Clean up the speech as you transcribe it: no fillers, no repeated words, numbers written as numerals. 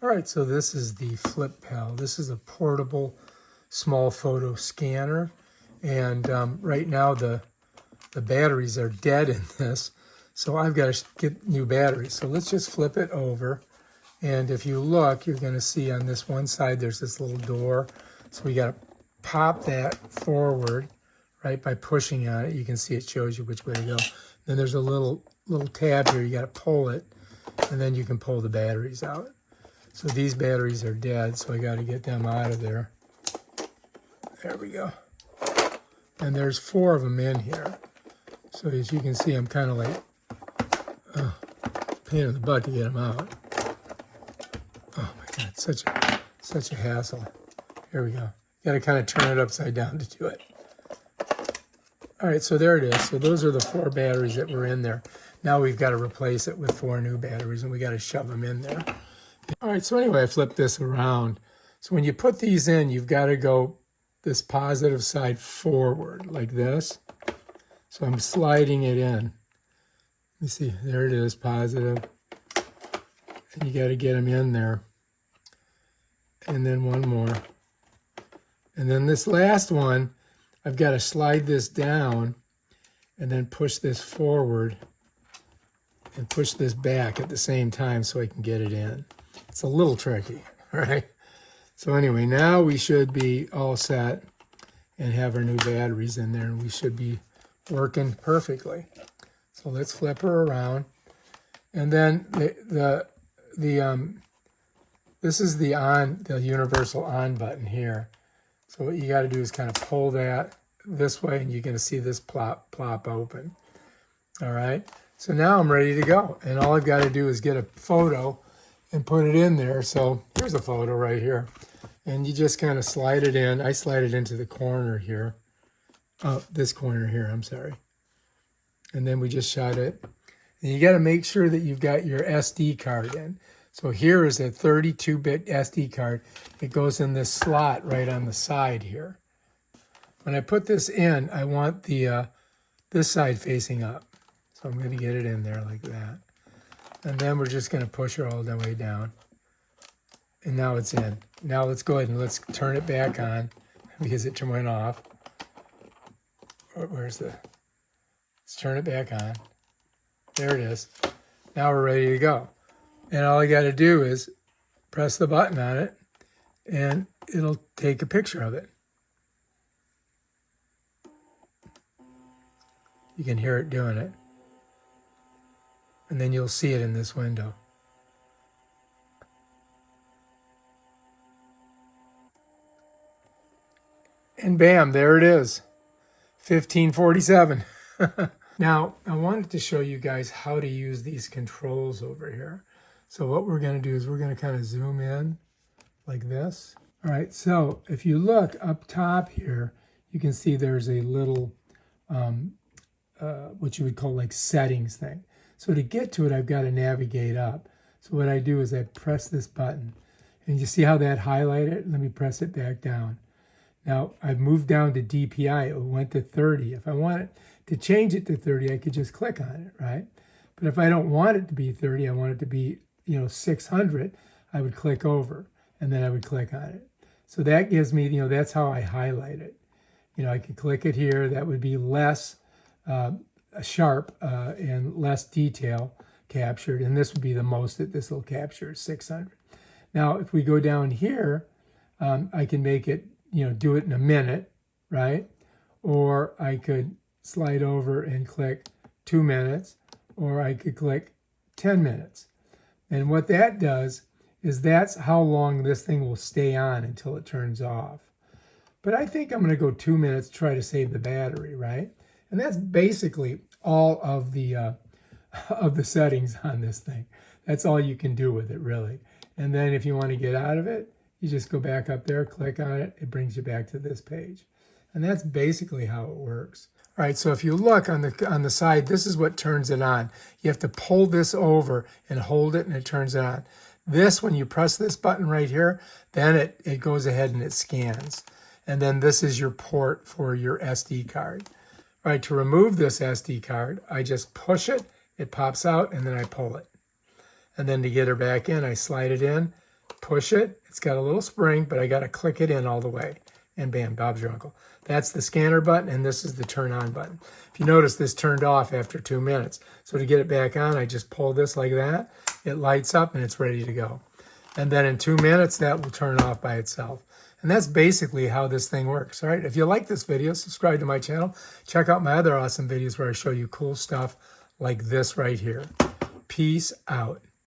All right, so this is the FlipPal. This is a portable small photo scanner. And right now the batteries are dead in this. So I've got to get new batteries. So let's just flip it over. And if you look, you're going to see on this one side, there's this little door. So we got to pop that forward, right, by pushing on it. You can see it shows you which way to go. Then there's a little tab here. You got to pull it, and then you can pull the batteries out. So these batteries are dead, so I got to get them out of there. There we go. And there's 4 of them in here. So as you can see, I'm kind of like, pain in the butt to get them out. Oh my God, such a hassle. Here we go. Got to kind of turn it upside down to do it. All right, so there it is. So those are the 4 batteries that were in there. Now we've got to replace it with 4 new batteries, and we got to shove them in there. All right, so anyway, I flipped this around. So when you put these in, you've got to go this positive side forward like this. So I'm sliding it in. Let me see, there it is, positive. And you got to get them in there. And then one more. And then this last one, I've got to slide this down and then push this forward and push this back at the same time so I can get it in. It's a little tricky, all right? So anyway, now we should be all set and have our new batteries in there, and we should be working perfectly. So let's flip her around. And then this is the universal on button here. So what you got to do is kind of pull that this way, and you're going to see this plop open. All right. So now I'm ready to go, and all I've got to do is get a photo and put it in there. So here's a photo right here, and you just kind of slide it in. I slide it into the corner here. Oh, this corner here. I'm sorry. And then we just shot it. And you got to make sure that you've got your SD card in. So here is a 32-bit SD card. It goes in this slot right on the side here. When I put this in, I want the this side facing up. So I'm going to get it in there like that. And then we're just going to push her all the way down. And now it's in. Now let's go ahead and let's turn it back on because it went off. Let's turn it back on. There it is. Now we're ready to go. And all I got to do is press the button on it, and it'll take a picture of it. You can hear it doing it. And then you'll see it in this window. And bam, there it is. 1547. Now, I wanted to show you guys how to use these controls over here. So what we're going to do is we're going to kind of zoom in like this. All right, so if you look up top here, you can see there's a little, what you would call like settings thing. So to get to it, I've got to navigate up. So what I do is I press this button. And you see how that highlighted? Let me press it back down. Now, I've moved down to DPI. It went to 30. If I wanted to change it to 30, I could just click on it, right? But if I don't want it to be 30, I want it to be, 600, I would click over, and then I would click on it. So that gives me, that's how I highlight it. I could click it here. That would be less sharp and less detail captured, and this would be the most that this will capture, 600. Now, if we go down here, I can make it, do it in a minute, right? Or I could slide over and click 2 minutes, or I could click 10 minutes. And what that does is that's how long this thing will stay on until it turns off. But I think I'm going to go 2 minutes, try to save the battery, right? And that's basically all of the settings on this thing. That's all you can do with it, really. And then if you want to get out of it, you just go back up there, click on it, it brings you back to this page. And that's basically how it works. All right, so if you look on the side, this is what turns it on. You have to pull this over and hold it, and it turns it on. This, when you press this button right here, then it goes ahead and it scans. And then this is your port for your SD card. All right, to remove this SD card, I just push it, it pops out, and then I pull it. And then to get her back in, I slide it in, push it. It's got a little spring, but I got to click it in all the way. And bam, Bob's your uncle. That's the scanner button, and this is the turn on button. If you notice, this turned off after 2 minutes. So to get it back on, I just pull this like that. It lights up, and it's ready to go. And then in 2 minutes, that will turn off by itself. And that's basically how this thing works. All right. If you like this video, subscribe to my channel. Check out my other awesome videos where I show you cool stuff like this right here. Peace out.